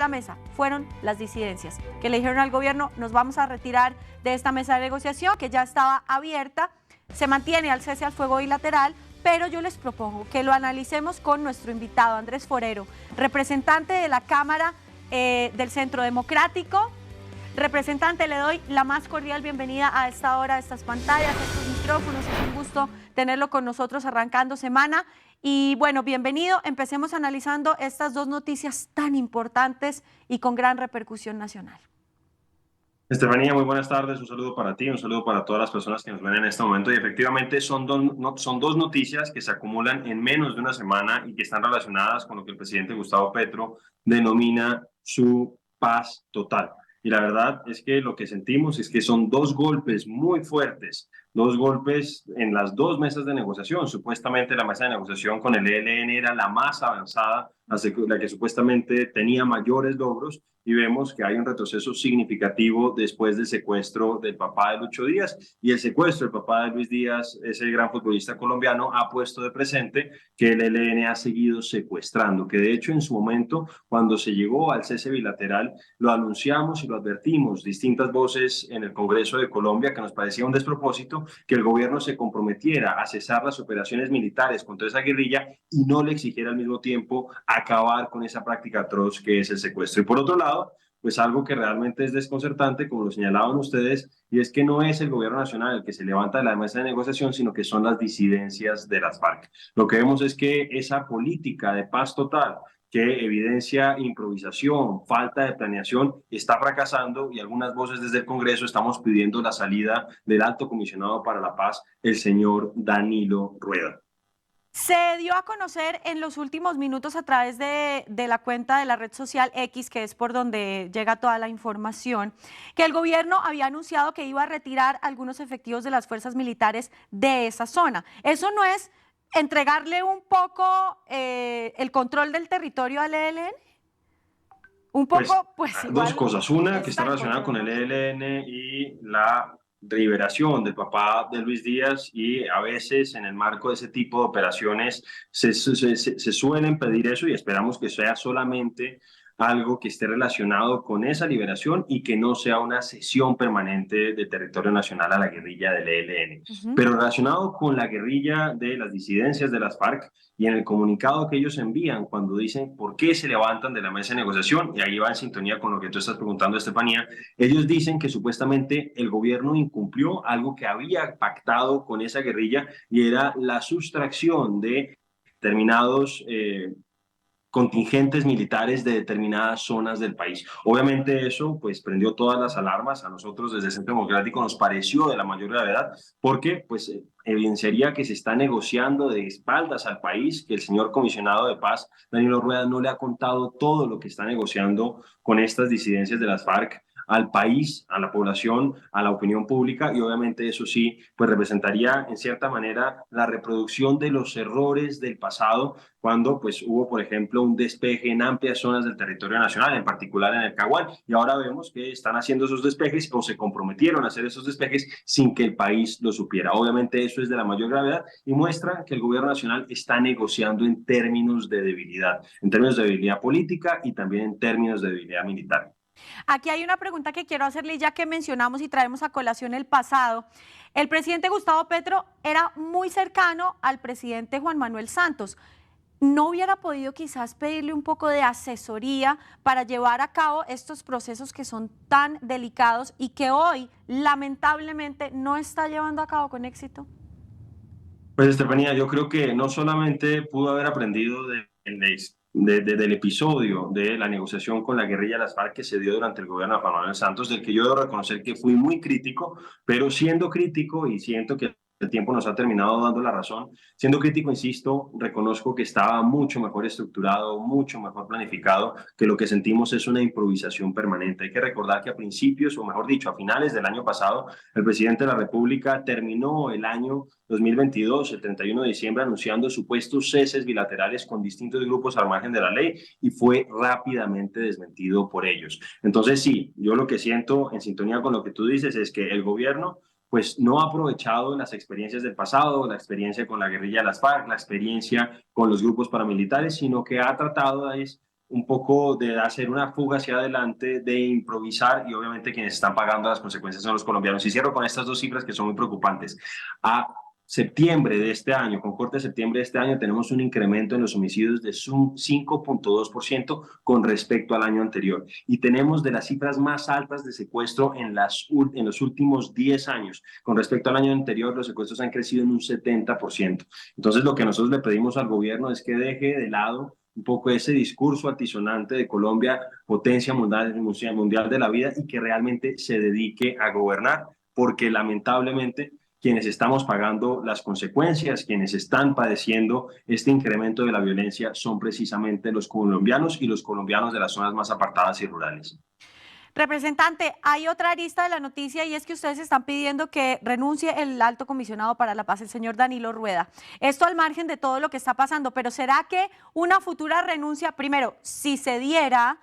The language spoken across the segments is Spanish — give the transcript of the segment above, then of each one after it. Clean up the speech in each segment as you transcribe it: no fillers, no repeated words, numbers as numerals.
la mesa fueron las disidencias, que le dijeron al gobierno: nos vamos a retirar de esta mesa de negociación que ya estaba abierta, se mantiene al cese al fuego bilateral, pero yo les propongo que lo analicemos con nuestro invitado Andrés Forero, representante de la Cámara del Centro Democrático. Representante, le doy la más cordial bienvenida a esta hora, a estas pantallas, a estos micrófonos. Es un gusto tenerlo con nosotros arrancando semana. Y bueno, bienvenido. Empecemos analizando estas dos noticias tan importantes y con gran repercusión nacional. Estefanía, muy buenas tardes. Un saludo para ti, un saludo para todas las personas que nos ven en este momento. Y efectivamente son dos noticias que se acumulan en menos de una semana y que están relacionadas con lo que el presidente Gustavo Petro denomina su paz total. Y la verdad es que lo que sentimos es que son dos golpes muy fuertes, dos golpes en las dos mesas de negociación. Supuestamente la mesa de negociación con el ELN era la más avanzada, la que supuestamente tenía mayores logros, y vemos que hay un retroceso significativo después del secuestro del papá de Lucho Díaz. Y el secuestro del papá de Luis Díaz, ese gran futbolista colombiano, ha puesto de presente que el ELN ha seguido secuestrando, que de hecho en su momento, cuando se llegó al cese bilateral, lo anunciamos y lo advertimos, distintas voces en el Congreso de Colombia, que nos parecía un despropósito que el gobierno se comprometiera a cesar las operaciones militares contra esa guerrilla y no le exigiera al mismo tiempo acabar con esa práctica atroz que es el secuestro. Y por otro lado, pues algo que realmente es desconcertante, como lo señalaban ustedes, y es que no es el gobierno nacional el que se levanta de la mesa de negociación, sino que son las disidencias de las FARC. Lo que vemos es que esa política de paz total, que evidencia improvisación, falta de planeación, está fracasando, y algunas voces desde el Congreso estamos pidiendo la salida del alto comisionado para la paz, el señor Danilo Rueda. Se dio a conocer en los últimos minutos a través de la cuenta de la red social X, que es por donde llega toda la información, que el gobierno había anunciado que iba a retirar algunos efectivos de las fuerzas militares de esa zona. ¿Eso no es entregarle un poco el control del territorio al ELN? Un poco, pues igual. Dos cosas. Una, que está relacionada con el ELN y la liberación del papá de Luis Díaz, y a veces en el marco de ese tipo de operaciones se suelen pedir eso, y esperamos que sea solamente algo que esté relacionado con esa liberación y que no sea una cesión permanente de territorio nacional a la guerrilla del ELN. Pero relacionado con la guerrilla de las disidencias de las FARC, y en el comunicado que ellos envían cuando dicen por qué se levantan de la mesa de negociación, y ahí va en sintonía con lo que tú estás preguntando, Estefanía, ellos dicen que supuestamente el gobierno incumplió algo que había pactado con esa guerrilla, y era la sustracción de determinados contingentes militares de determinadas zonas del país. Obviamente eso pues prendió todas las alarmas. A nosotros desde el Centro Democrático nos pareció de la mayor gravedad, porque pues evidenciaría que se está negociando de espaldas al país, que el señor comisionado de paz, Danilo Rueda, no le ha contado todo lo que está negociando con estas disidencias de las FARC al país, a la población, a la opinión pública, y obviamente eso sí, pues representaría en cierta manera la reproducción de los errores del pasado, cuando pues hubo, por ejemplo, un despeje en amplias zonas del territorio nacional, en particular en el Caguán, y ahora vemos que están haciendo esos despejes, o se comprometieron a hacer esos despejes sin que el país lo supiera. Obviamente eso es de la mayor gravedad y muestra que el gobierno nacional está negociando en términos de debilidad política y también en términos de debilidad militar. Aquí hay una pregunta que quiero hacerle, ya que mencionamos y traemos a colación el pasado. El presidente Gustavo Petro era muy cercano al presidente Juan Manuel Santos. ¿No hubiera podido quizás pedirle un poco de asesoría para llevar a cabo estos procesos que son tan delicados y que hoy lamentablemente no está llevando a cabo con éxito? Pues Estefanía, yo creo que no solamente pudo haber aprendido del episodio de la negociación con la guerrilla de las FARC que se dio durante el gobierno de Juan Manuel Santos, del que yo debo reconocer que fui muy crítico, pero siendo crítico, y siento que el tiempo nos ha terminado dando la razón, siendo crítico, insisto, reconozco que estaba mucho mejor estructurado, mucho mejor planificado, que lo que sentimos es una improvisación permanente. Hay que recordar que a principios, o mejor dicho, a finales del año pasado, el presidente de la República terminó el año 2022, el 31 de diciembre, anunciando supuestos ceses bilaterales con distintos grupos al margen de la ley, y fue rápidamente desmentido por ellos. Entonces sí, yo lo que siento, en sintonía con lo que tú dices, es que el gobierno pues no ha aprovechado las experiencias del pasado, la experiencia con la guerrilla de las FARC, la experiencia con los grupos paramilitares, sino que ha tratado un poco de hacer una fuga hacia adelante, de improvisar, y obviamente quienes están pagando las consecuencias son los colombianos. Y cierro con estas dos cifras que son muy preocupantes. A septiembre de este año, con corte de septiembre de este año, tenemos un incremento en los homicidios de un 5,2% con respecto al año anterior. Y tenemos de las cifras más altas de secuestro en los últimos 10 años. Con respecto al año anterior, los secuestros han crecido en un 70%. Entonces, lo que nosotros le pedimos al gobierno es que deje de lado un poco ese discurso altisonante de Colombia, potencia mundial de la vida, y que realmente se dedique a gobernar, porque lamentablemente quienes estamos pagando las consecuencias, quienes están padeciendo este incremento de la violencia son precisamente los colombianos y los colombianos de las zonas más apartadas y rurales. Representante, hay otra arista de la noticia y es que ustedes están pidiendo que renuncie el alto comisionado para la paz, el señor Danilo Rueda. Esto al margen de todo lo que está pasando, pero ¿será que una futura renuncia, primero, si se diera,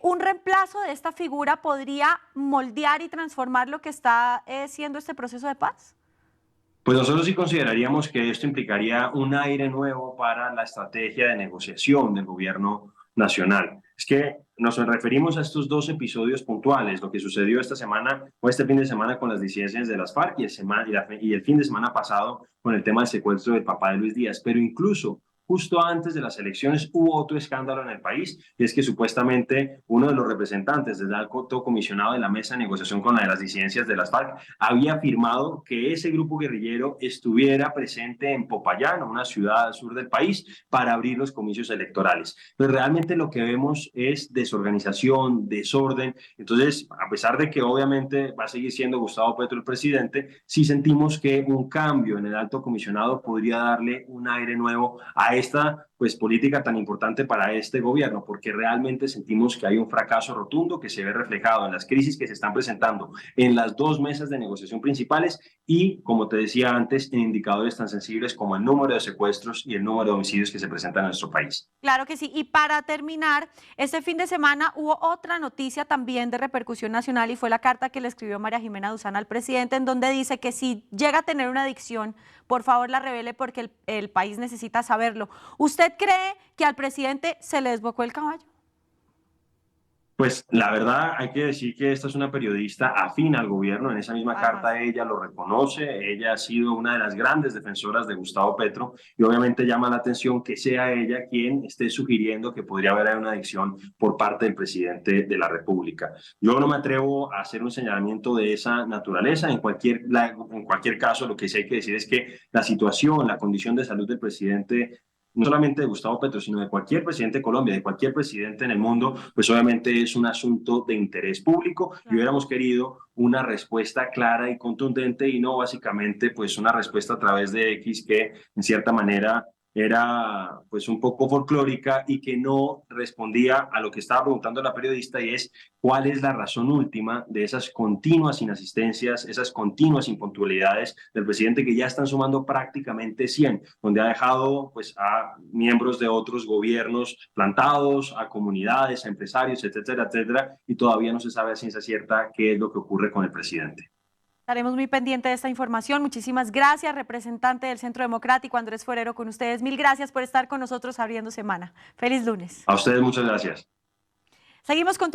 un reemplazo de esta figura podría moldear y transformar lo que está siendo este proceso de paz? Pues nosotros sí consideraríamos que esto implicaría un aire nuevo para la estrategia de negociación del gobierno nacional. Es que nos referimos a estos dos episodios puntuales, lo que sucedió esta semana o este fin de semana con las disidencias de las FARC y el fin de semana pasado con el tema del secuestro del papá de Luis Díaz, pero incluso justo antes de las elecciones hubo otro escándalo en el país, y es que supuestamente uno de los representantes del alto comisionado de la mesa de negociación con la de las disidencias de las FARC había afirmado que ese grupo guerrillero estuviera presente en Popayán, una ciudad al sur del país, para abrir los comicios electorales. Pero realmente lo que vemos es desorganización, desorden. Entonces, a pesar de que obviamente va a seguir siendo Gustavo Petro el presidente, sí sentimos que un cambio en el alto comisionado podría darle un aire nuevo a esta política tan importante para este gobierno, porque realmente sentimos que hay un fracaso rotundo que se ve reflejado en las crisis que se están presentando en las dos mesas de negociación principales y, como te decía antes, en indicadores tan sensibles como el número de secuestros y el número de homicidios que se presentan en nuestro país. Claro que sí. Y para terminar, este fin de semana hubo otra noticia también de repercusión nacional y fue la carta que le escribió María Jimena Duzán al presidente, en donde dice que si llega a tener una adicción, por favor la revele porque el país necesita saberlo. ¿Usted cree que al presidente se le desbocó el caballo? Pues la verdad hay que decir que esta es una periodista afín al gobierno. En esa misma carta ella lo reconoce. Ella ha sido una de las grandes defensoras de Gustavo Petro y obviamente llama la atención que sea ella quien esté sugiriendo que podría haber una adicción por parte del presidente de la República. Yo no me atrevo a hacer un señalamiento de esa naturaleza. En cualquier caso, lo que sí hay que decir es que la situación, la condición de salud del presidente, no solamente de Gustavo Petro, sino de cualquier presidente de Colombia, de cualquier presidente en el mundo, pues obviamente es un asunto de interés público y hubiéramos querido una respuesta clara y contundente y no básicamente pues una respuesta a través de X que en cierta manera era pues un poco folclórica y que no respondía a lo que estaba preguntando la periodista, y es cuál es la razón última de esas continuas inasistencias, esas continuas impuntualidades del presidente que ya están sumando prácticamente 100, donde ha dejado pues a miembros de otros gobiernos plantados, a comunidades, a empresarios, etcétera, etcétera, y todavía no se sabe a ciencia cierta qué es lo que ocurre con el presidente. Estaremos muy pendientes de esta información. Muchísimas gracias, representante del Centro Democrático, Andrés Forero, con ustedes. Mil gracias por estar con nosotros abriendo semana. Feliz lunes. A ustedes muchas gracias. Seguimos con